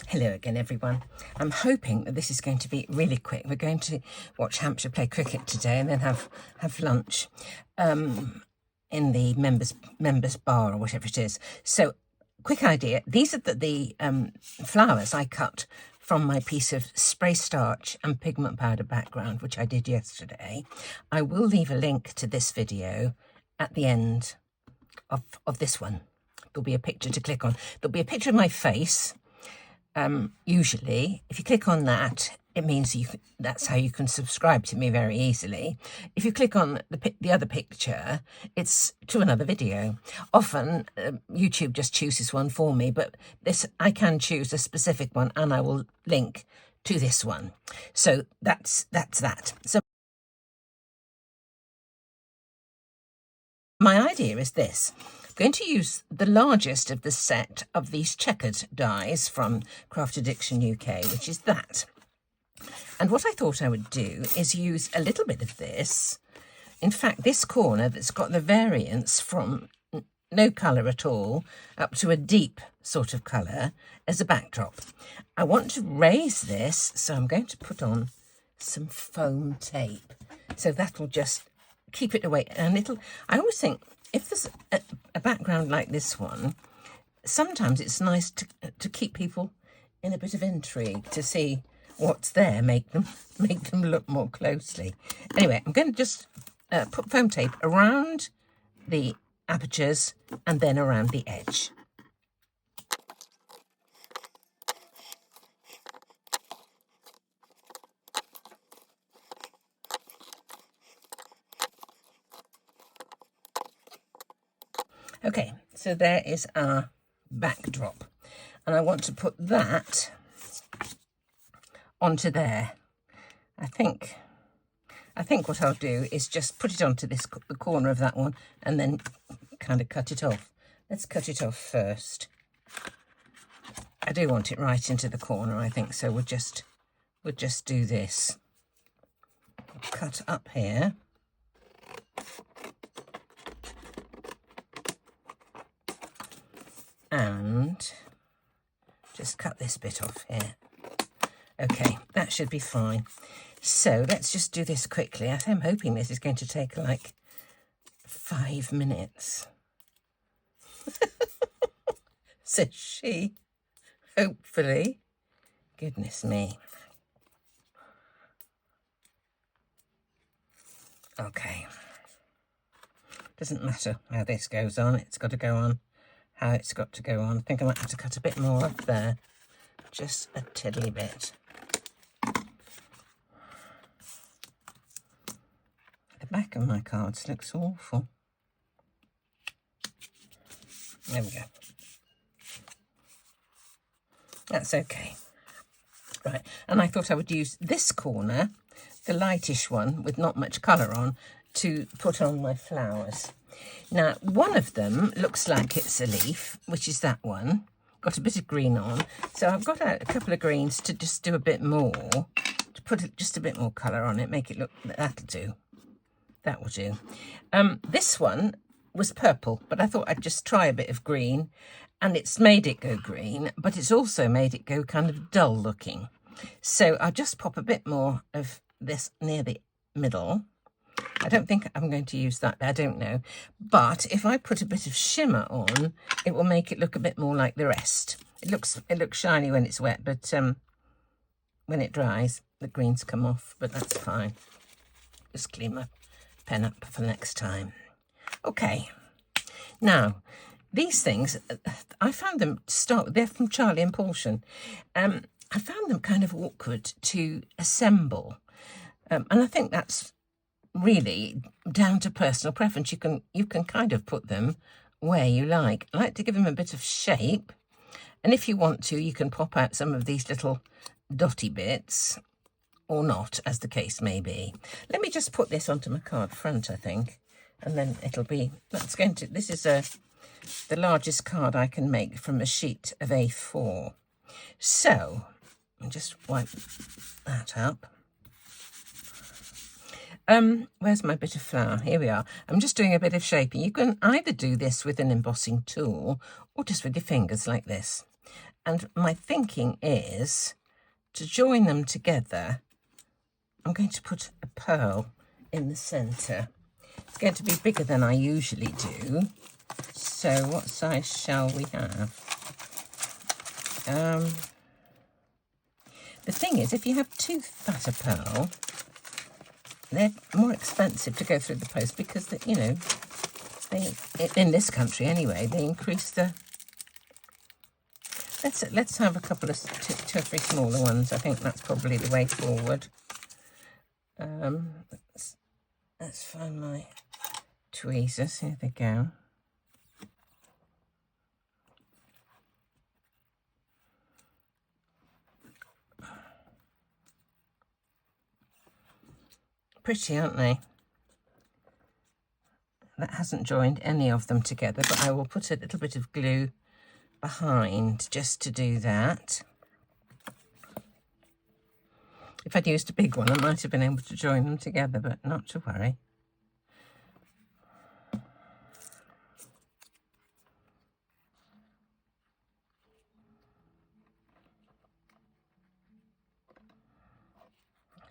Hello again, everyone. I'm hoping that this is going to be really quick. We're going to watch Hampshire play cricket today and then have lunch in the members bar or whatever it is. So, quick idea. These are the flowers I cut from my piece of spray starch and pigment powder background, which I did yesterday. I will leave a link to this video at the end of this one. There'll be a picture to click on. There'll be a picture of my face. Usually, if you click on that, it means that's how you can subscribe to me very easily. If you click on the other picture, it's to another video. Often, YouTube just chooses one for me, but this I can choose a specific one, and I will link to this one. So that's that. So my idea is this. Going to use the largest of the set of these checkered dies from Craft Addiction UK, which is that. And what I thought I would do is use a little bit of this. In fact, this corner that's got the variance from no colour at all up to a deep sort of colour as a backdrop. I want to raise this, so I'm going to put on some foam tape. So that will just keep it away. And I always think, if there's a background like this one, sometimes it's nice to keep people in a bit of intrigue to see what's there, make them look more closely. Anyway, I'm going to just put foam tape around the apertures and then around the edge. Okay, so there is our backdrop, and I want to put that onto there. I think what I'll do is just put it onto the corner of that one and then kind of cut it off. Let's cut it off first. I do want it right into the corner, I think, so we'll just do this. Cut up here. And just cut this bit off here. Okay, that should be fine. So let's just do this quickly. I'm hoping this is going to take like 5 minutes. Says she, hopefully. Goodness me. Okay. Doesn't matter how this goes on. It's got to go on how it's got to go on. I think I might have to cut a bit more up there. Just a tiddly bit. The back of my cards looks awful. There we go. That's okay. Right, and I thought I would use this corner, the lightish one with not much colour on, to put on my flowers. Now, one of them looks like it's a leaf, which is that one. Got a bit of green on. So I've got out a couple of greens to just do a bit more, to put just a bit more colour on it, make it look, that'll do. That will do. This one was purple, but I thought I'd just try a bit of green, and it's made it go green, but it's also made it go kind of dull looking. So I'll just pop a bit more of this near the middle. I don't think I'm going to use that, I don't know. But if I put a bit of shimmer on, it will make it look a bit more like the rest. It looks shiny when it's wet, but when it dries, the greens come off, but that's fine. Just clean my pen up for next time. Okay. Now, these things, I found them to start with, they're from Charlie and Paulchen. I found them kind of awkward to assemble. And I think that's really down to personal preference. You can kind of put them where you like. I like to give them a bit of shape, and if you want to, you can pop out some of these little dotty bits, or not, as the case may be. Let me just put this onto my card front, I think, and then it'll be, this is the largest card I can make from a sheet of A4. So I'll just wipe that up. Where's my bit of flour? Here we are. I'm just doing a bit of shaping. You can either do this with an embossing tool or just with your fingers like this. And my thinking is to join them together. I'm going to put a pearl in the centre. It's going to be bigger than I usually do. So what size shall we have? The thing is, if you have too fat a pearl, they're more expensive to go through the post because, you know, they, in this country anyway, they increase the... Let's have a couple of two or three smaller ones. I think that's probably the way forward. Let's find my tweezers. Here they go. Pretty, aren't they? That hasn't joined any of them together, but I will put a little bit of glue behind just to do that. If I'd used a big one, I might have been able to join them together, but not to worry.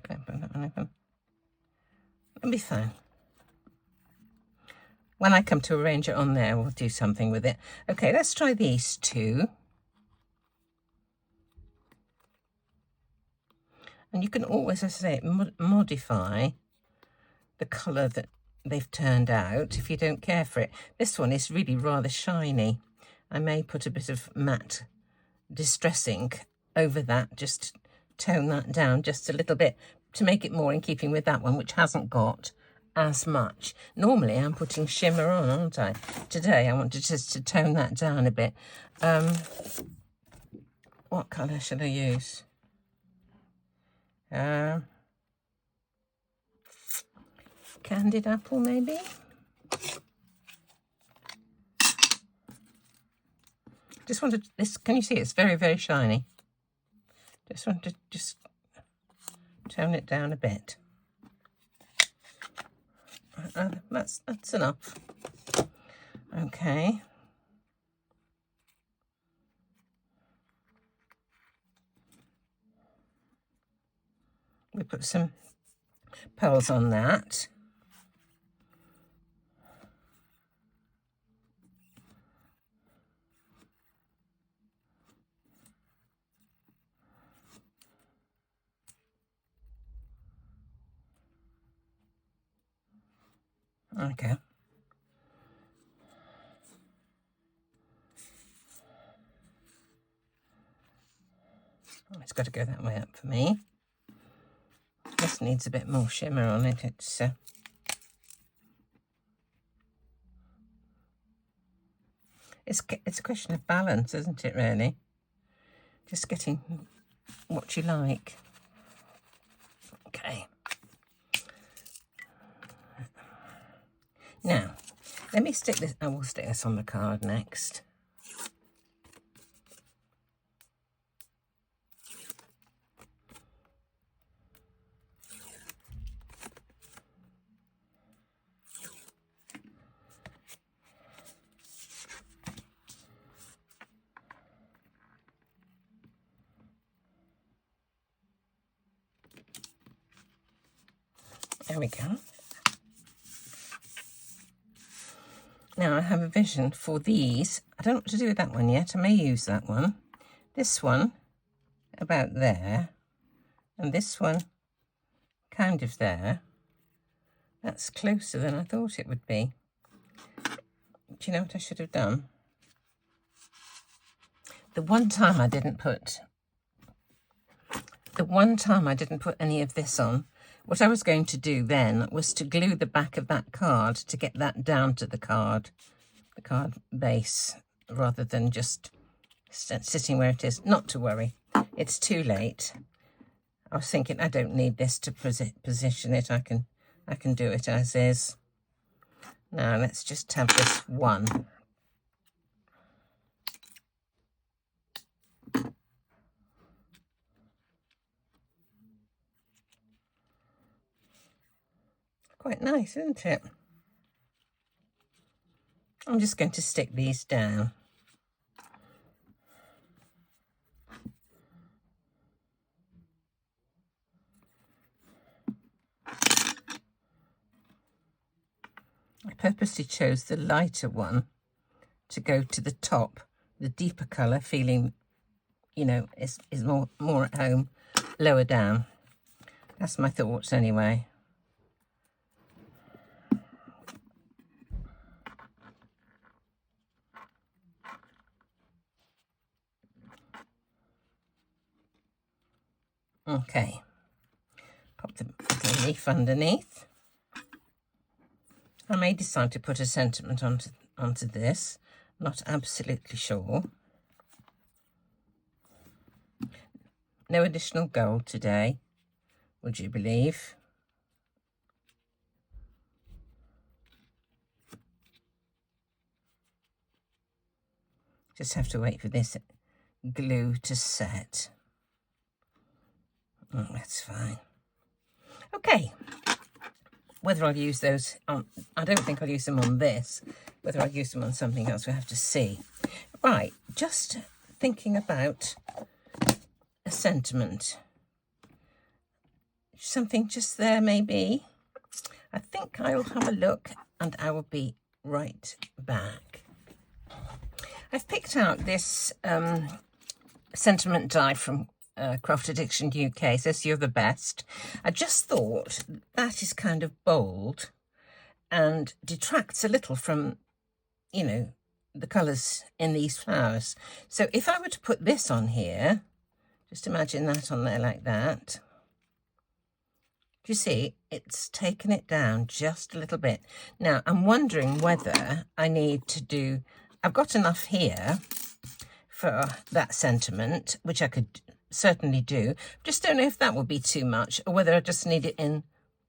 Okay, put that one open. It'll be fine. When I come to arrange it on there, we'll do something with it. Okay, let's try these two. And you can always, as I say, modify the colour that they've turned out if you don't care for it. This one is really rather shiny. I may put a bit of matte distress ink over that, just tone that down just a little bit to make it more in keeping with that one, which hasn't got as much. Normally I'm putting shimmer on, aren't I? Today I wanted just to tone that down a bit. What colour should I use? Candied apple, maybe? Just wanted this, can you see it's very, very shiny? Just want to tone it down a bit. That's enough. Okay. We put some pearls on that. Okay. It's got to go that way up for me. This needs a bit more shimmer on it. It's a question of balance, isn't it, really? Just getting what you like. Okay. Now, let me stick this, I will stick this on the card next. There we go. Now I have a vision for these. I don't know what to do with that one yet. I may use that one. This one about there. And this one kind of there. That's closer than I thought it would be. Do you know what I should have done? The one time I didn't put any of this on, what I was going to do then was to glue the back of that card to get that down to the card base, rather than just sitting where it is. Not to worry, it's too late. I was thinking I don't need this to position it. I can do it as is. Now let's just have this one. Quite nice, isn't it? I'm just going to stick these down. purposely chose the lighter one to go to the top, the deeper colour, feeling, you know, is more at home lower down. That's my thoughts anyway. Okay, pop the leaf underneath. I may decide to put a sentiment onto this, not absolutely sure. No additional gold today, would you believe? Just have to wait for this glue to set. Oh, that's fine. Okay. Whether I'll use those on, I don't think I'll use them on this. Whether I'll use them on something else, we'll have to see. Right, just thinking about a sentiment. Something just there, maybe. I think I will have a look and I will be right back. I've picked out this sentiment die from Craft Addiction UK. It says you're the best. I just thought that is kind of bold and detracts a little from, you know, the colours in these flowers. So if I were to put this on here, just imagine that on there like that. Do you see? It's taken it down just a little bit. Now, I'm wondering whether I need to do... I've got enough here for that sentiment, which I could certainly do. Just don't know if that would be too much or whether I just need it in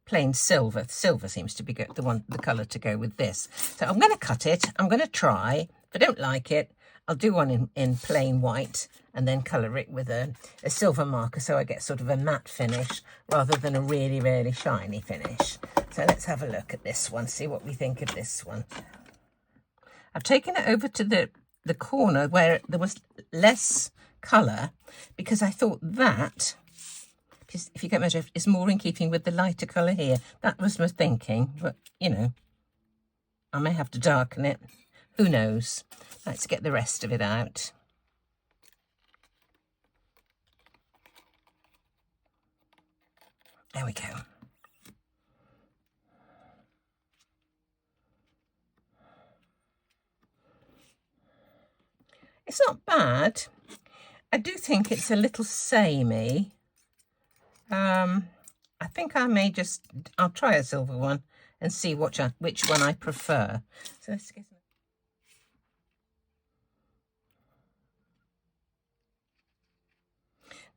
plain silver. Silver seems to be the colour to go with this. So I'm going to cut it. I'm going to try. If I don't like it, I'll do one in plain white and then colour it with a silver marker so I get sort of a matte finish rather than a really, really shiny finish. So let's have a look at this one, see what we think of this one. I've taken it over to the corner where there was less colour because I thought that, if you get my drift, is more in keeping with the lighter colour here. That was my thinking, but, you know, I may have to darken it. Who knows? Let's get the rest of it out. There we go. It's not bad. I do think it's a little samey. I think I may I'll try a silver one and see which one I prefer. So let's get...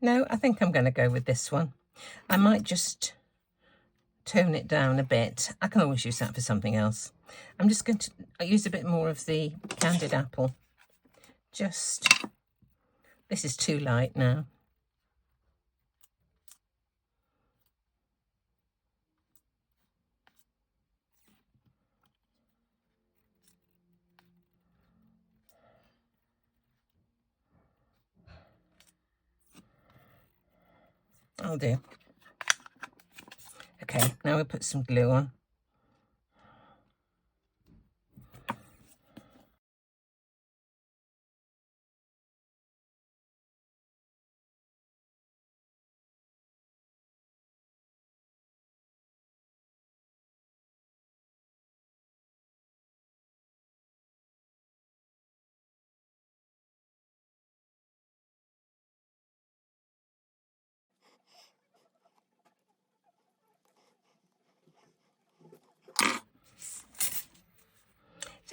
No, I think I'm going to go with this one. I might just tone it down a bit. I can always use that for something else. I'm just going to use a bit more of the candied apple. This is too light now. I'll do. Okay, now we'll put some glue on.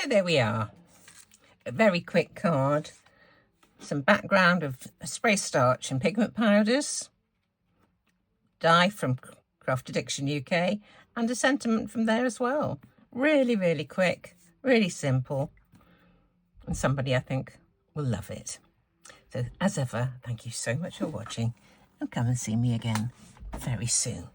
So there we are, a very quick card, some background of spray starch and pigment powders, dye from Craft Addiction UK, and a sentiment from there as well. Really, really quick, really simple, and somebody I think will love it. So as ever, thank you so much for watching, and come and see me again very soon.